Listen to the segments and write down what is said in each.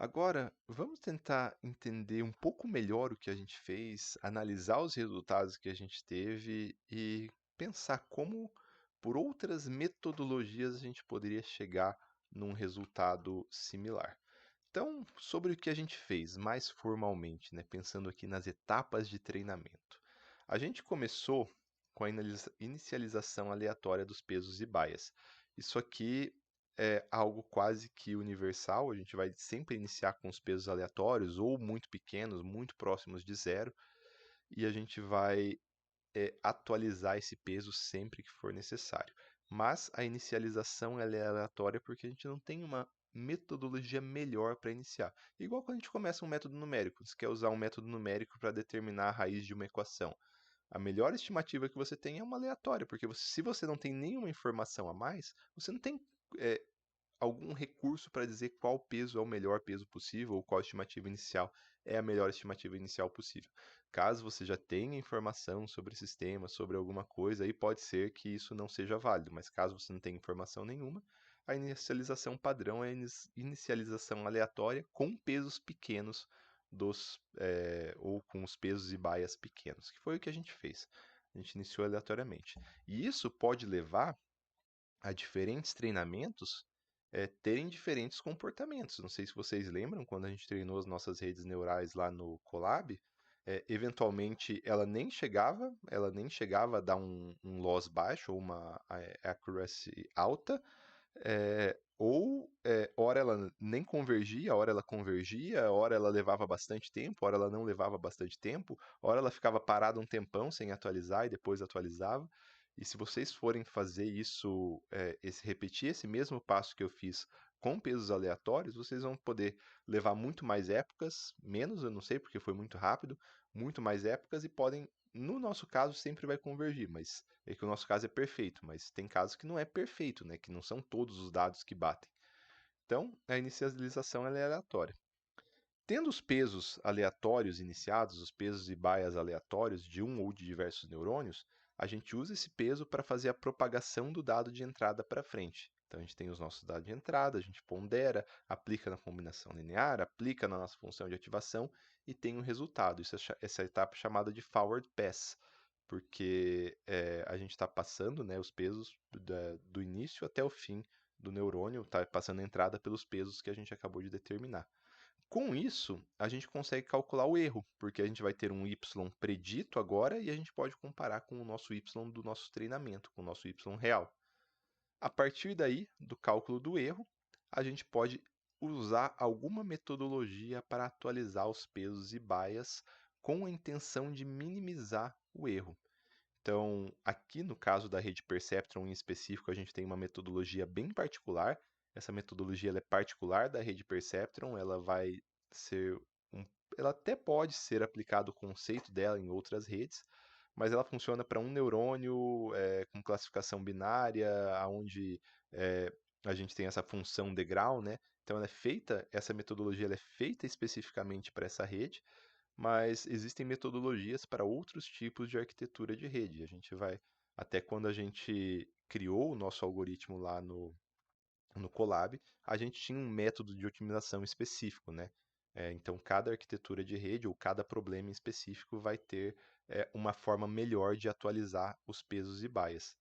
Agora, vamos tentar entender um pouco melhor o que a gente fez, analisar os resultados que a gente teve e pensar como, por outras metodologias, a gente poderia chegar num resultado similar. Então, sobre o que a gente fez mais formalmente, né, pensando aqui nas etapas de treinamento. A gente começou com a inicialização aleatória dos pesos e baias. Isso aqui é algo quase que universal, a gente vai sempre iniciar com os pesos aleatórios ou muito pequenos, muito próximos de zero, e a gente vai atualizar esse peso sempre que for necessário. Mas a inicialização ela é aleatória porque a gente não tem uma metodologia melhor para iniciar. Igual quando a gente começa um método numérico, você quer usar um método numérico para determinar a raiz de uma equação. A melhor estimativa que você tem é uma aleatória, porque se você não tem nenhuma informação a mais, você não tem é, algum recurso para dizer qual peso é o melhor peso possível ou qual estimativa inicial é a melhor estimativa inicial possível. Caso você já tenha informação sobre o sistema, sobre alguma coisa, aí pode ser que isso não seja válido, mas caso você não tenha informação nenhuma, a inicialização padrão é a inicialização aleatória com pesos pequenos ou com os pesos e baias pequenos, que foi o que a gente fez. A gente iniciou aleatoriamente. E isso pode levar a diferentes treinamentos terem diferentes comportamentos. Não sei se vocês lembram, quando a gente treinou as nossas redes neurais lá no Colab, eventualmente ela nem chegava a dar um loss baixo ou uma accuracy alta, ora ela nem convergia, ora ela convergia, ora ela levava bastante tempo, ora ela não levava bastante tempo, ora ela ficava parada um tempão sem atualizar e depois atualizava. E se vocês forem fazer isso, repetir esse mesmo passo que eu fiz com pesos aleatórios, vocês vão poder levar muito mais épocas, menos, eu não sei porque foi muito rápido, muito mais épocas e podem, no nosso caso, sempre vai convergir, mas é que o nosso caso é perfeito, mas tem casos que não é perfeito, né? Que não são todos os dados que batem. Então, a inicialização ela é aleatória. Tendo os pesos aleatórios iniciados, os pesos e baias aleatórios de um ou de diversos neurônios, a gente usa esse peso para fazer a propagação do dado de entrada para frente. Então a gente tem os nossos dados de entrada, a gente pondera, aplica na combinação linear, aplica na nossa função de ativação e tem um resultado. Essa etapa é chamada de forward pass, porque a gente está passando, né, os pesos do início até o fim do neurônio, está passando a entrada pelos pesos que a gente acabou de determinar. Com isso, a gente consegue calcular o erro, porque a gente vai ter um y predito agora e a gente pode comparar com o nosso y do nosso treinamento, com o nosso y real. A partir daí, do cálculo do erro, a gente pode usar alguma metodologia para atualizar os pesos e baias com a intenção de minimizar o erro. Então, aqui no caso da rede Perceptron em específico, a gente tem uma metodologia bem particular. Essa metodologia ela é particular da rede Perceptron, ela vai ser um, ela até pode ser aplicado o conceito dela em outras redes, mas ela funciona para um neurônio com classificação binária, onde a gente tem essa função degrau, né? Então, essa metodologia ela é feita especificamente para essa rede, mas existem metodologias para outros tipos de arquitetura de rede. A gente vai, até quando a gente criou o nosso algoritmo lá no Colab, a gente tinha um método de otimização específico, né? Então, cada arquitetura de rede ou cada problema em específico vai ter uma forma melhor de atualizar os pesos e baias.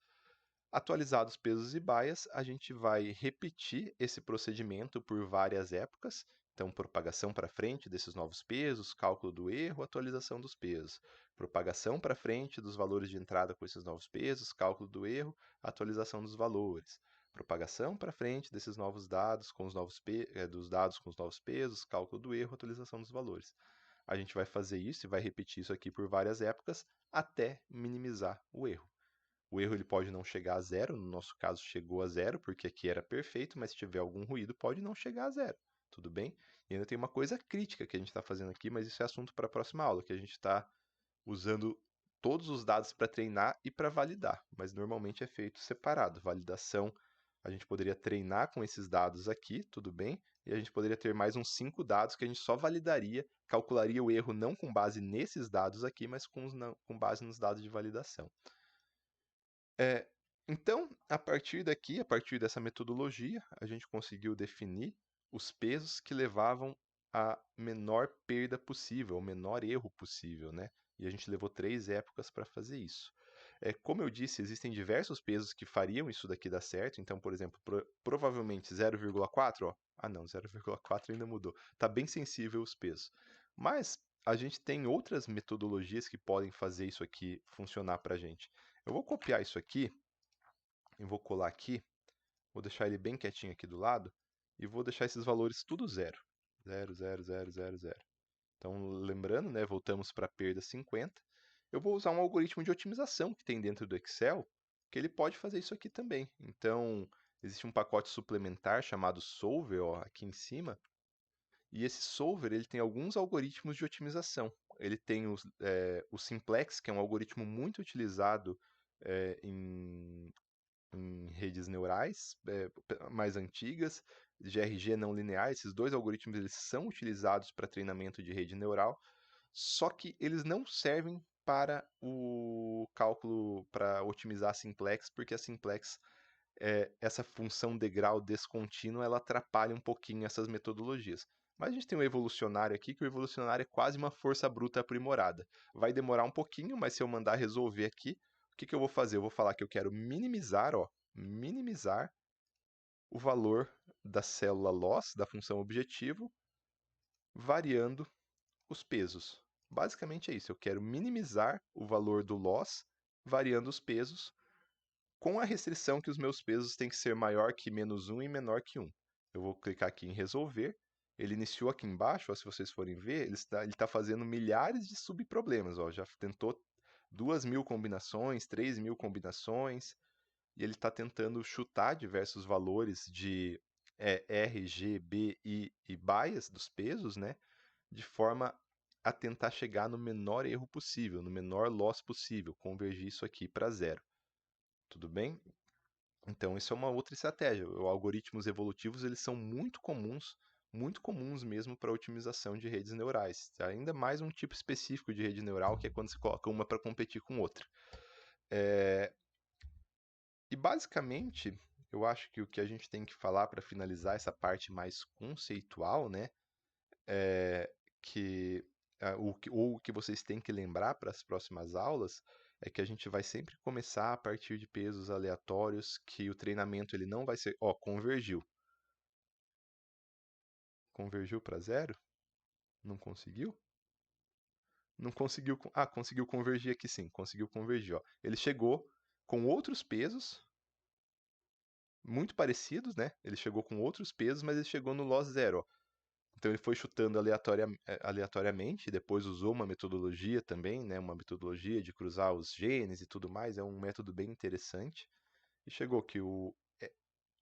Atualizados pesos e baias, a gente vai repetir esse procedimento por várias épocas. Então, propagação para frente desses novos pesos, cálculo do erro, atualização dos pesos. Propagação para frente dos valores de entrada com esses novos pesos, cálculo do erro, atualização dos valores. Propagação para frente desses novos dados com os dos dados com os novos pesos, cálculo do erro, atualização dos valores. A gente vai fazer isso e vai repetir isso aqui por várias épocas até minimizar o erro. O erro ele pode não chegar a zero, no nosso caso chegou a zero, porque aqui era perfeito, mas se tiver algum ruído pode não chegar a zero, tudo bem? E ainda tem uma coisa crítica que a gente está fazendo aqui, mas isso é assunto para a próxima aula, que a gente está usando todos os dados para treinar e para validar, mas normalmente é feito separado. Validação, a gente poderia treinar com esses dados aqui, tudo bem? E a gente poderia ter mais uns 5 dados que a gente só validaria, calcularia o erro não com base nesses dados aqui, mas com base nos dados de validação. É, então, a partir daqui, a partir dessa metodologia, a gente conseguiu definir os pesos que levavam a menor perda possível, o menor erro possível, né? E a gente levou 3 épocas para fazer isso. Como eu disse, existem diversos pesos que fariam isso daqui dar certo. Então, por exemplo, provavelmente 0,4, ó. Ah, não, 0,4 ainda mudou. Tá bem sensível os pesos. Mas a gente tem outras metodologias que podem fazer isso aqui funcionar para a gente. Eu vou copiar isso aqui, eu vou colar aqui, vou deixar ele bem quietinho aqui do lado e vou deixar esses valores tudo zero. Zero, zero, zero, zero, zero. Então, lembrando, né, voltamos para a perda 50. Eu vou usar um algoritmo de otimização que tem dentro do Excel, que ele pode fazer isso aqui também. Então, existe um pacote suplementar chamado Solver, ó, aqui em cima, e esse Solver ele tem alguns algoritmos de otimização. Ele tem o Simplex, que é um algoritmo muito utilizado em redes neurais mais antigas, GRG não linear. Esses dois algoritmos eles são utilizados para treinamento de rede neural, só que eles não servem para o cálculo, para otimizar a simplex, porque a simplex, essa função degrau descontínua, ela atrapalha um pouquinho essas metodologias. Mas a gente tem um evolucionário aqui, que o evolucionário é quase uma força bruta aprimorada. Vai demorar um pouquinho, mas se eu mandar resolver aqui, o que eu vou fazer? Eu vou falar que eu quero minimizar, ó, minimizar o valor da célula loss, da função objetivo, variando os pesos. Basicamente é isso, eu quero minimizar o valor do loss variando os pesos, com a restrição que os meus pesos têm que ser maior que -1 e menor que 1. Eu vou clicar aqui em resolver. Ele iniciou aqui embaixo, ó, se vocês forem ver, ele está fazendo milhares de subproblemas. Ó, já tentou 2.000 combinações, 3.000 combinações, e ele está tentando chutar diversos valores de R, G, B, I e bias dos pesos, né? De forma a tentar chegar no menor erro possível, no menor loss possível, convergir isso aqui para zero. Tudo bem? Então, isso é uma outra estratégia. Os algoritmos evolutivos, eles são muito comuns mesmo para otimização de redes neurais. Ainda mais um tipo específico de rede neural, que é quando você coloca uma para competir com outra. E basicamente, eu acho que o que a gente tem que falar para finalizar essa parte mais conceitual, né, que o que vocês têm que lembrar para as próximas aulas é que a gente vai sempre começar a partir de pesos aleatórios, que o treinamento ele não vai ser, ó, convergiu. Convergiu para zero? Não conseguiu? Não conseguiu, conseguiu convergir aqui sim, conseguiu convergir, ó. Ele chegou com outros pesos muito parecidos, né? Ele chegou com outros pesos, mas ele chegou no loss zero, ó. Então ele foi chutando aleatoriamente, depois usou uma metodologia também, né, uma metodologia de cruzar os genes e tudo mais, é um método bem interessante. E chegou que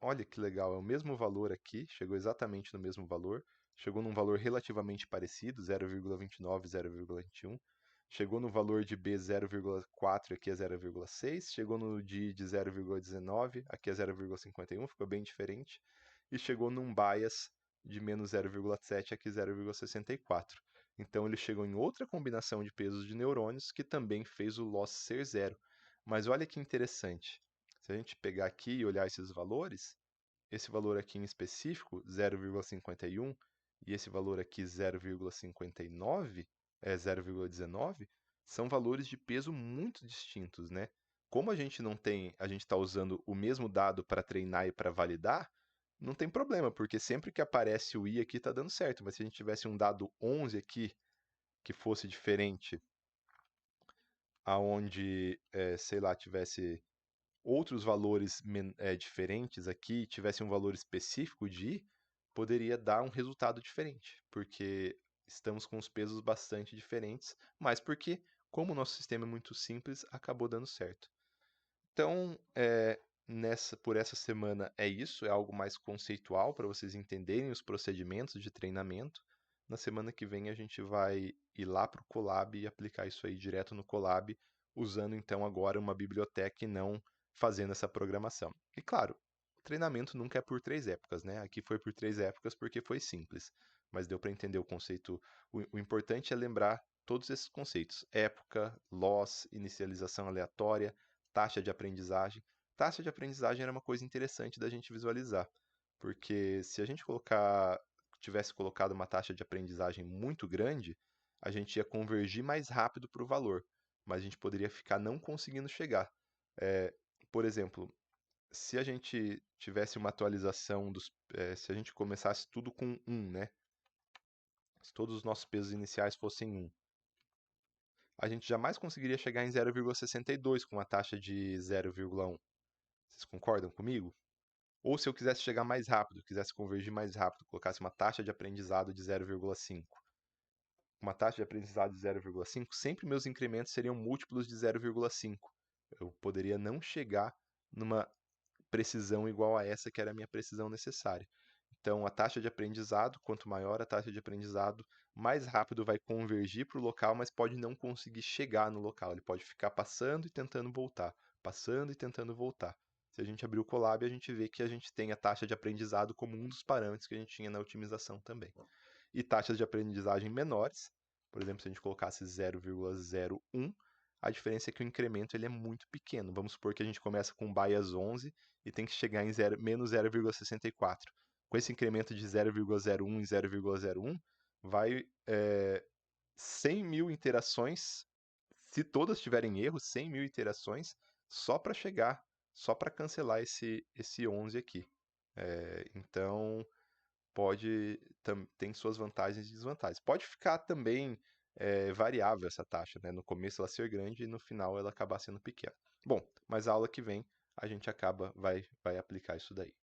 olha que legal, é o mesmo valor aqui, chegou exatamente no mesmo valor, chegou num valor relativamente parecido, 0,29, 0,21. Chegou no valor de B 0,4, aqui é 0,6. Chegou no de 0,19, aqui é 0,51, ficou bem diferente. E chegou num bias de menos 0,7, aqui 0,64. Então ele chegou em outra combinação de pesos de neurônios que também fez o loss ser zero. Mas olha que interessante. Se a gente pegar aqui e olhar esses valores, esse valor aqui em específico, 0,51, e esse valor aqui 0,59, 0,19, são valores de peso muito distintos, né? Como a gente não tem, a gente está usando o mesmo dado para treinar e para validar, não tem problema, porque sempre que aparece o i aqui está dando certo, mas se a gente tivesse um dado 11 aqui que fosse diferente, aonde, sei lá, tivesse outros valores diferentes aqui, tivesse um valor específico de I, poderia dar um resultado diferente, porque estamos com os pesos bastante diferentes, mas porque, como o nosso sistema é muito simples, acabou dando certo. Então, por essa semana é isso, é algo mais conceitual para vocês entenderem os procedimentos de treinamento. Na semana que vem a gente vai ir lá para o Colab e aplicar isso aí direto no Colab, usando então agora uma biblioteca e não fazendo essa programação. E claro, o treinamento nunca é por 3 épocas, né? Aqui foi por 3 épocas porque foi simples, mas deu para entender o conceito. O importante é lembrar todos esses conceitos: época, loss, inicialização aleatória, taxa de aprendizagem. Taxa de aprendizagem era uma coisa interessante da gente visualizar, porque se a gente colocar tivesse colocado uma taxa de aprendizagem muito grande, a gente ia convergir mais rápido para o valor, mas a gente poderia ficar não conseguindo chegar. É, por exemplo, se a gente tivesse uma atualização se a gente começasse tudo com 1, né? Se todos os nossos pesos iniciais fossem 1, a gente jamais conseguiria chegar em 0,62 com uma taxa de 0,1. Vocês concordam comigo? Ou se eu quisesse chegar mais rápido, quisesse convergir mais rápido, colocasse uma taxa de aprendizado de 0,5. Uma taxa de aprendizado de 0,5, sempre meus incrementos seriam múltiplos de 0,5. Eu poderia não chegar numa precisão igual a essa que era a minha precisão necessária. Então, a taxa de aprendizado, quanto maior a taxa de aprendizado, mais rápido vai convergir para o local, mas pode não conseguir chegar no local. Ele pode ficar passando e tentando voltar, passando e tentando voltar. Se a gente abrir o Colab, a gente vê que a gente tem a taxa de aprendizado como um dos parâmetros que a gente tinha na otimização também. E taxas de aprendizagem menores, por exemplo, se a gente colocasse 0,01, a diferença é que o incremento ele é muito pequeno. Vamos supor que a gente começa com bias 11 e tem que chegar em menos 0,64. Com esse incremento de 0,01 em 0,01, vai 100 mil interações, se todas tiverem erro, 100 mil iterações, só para chegar, só para cancelar esse 11 aqui. Então, tem suas vantagens e desvantagens. Pode ficar também variável essa taxa, né? No começo ela ser grande e no final ela acabar sendo pequena. Bom, mas a aula que vem a gente vai aplicar isso daí.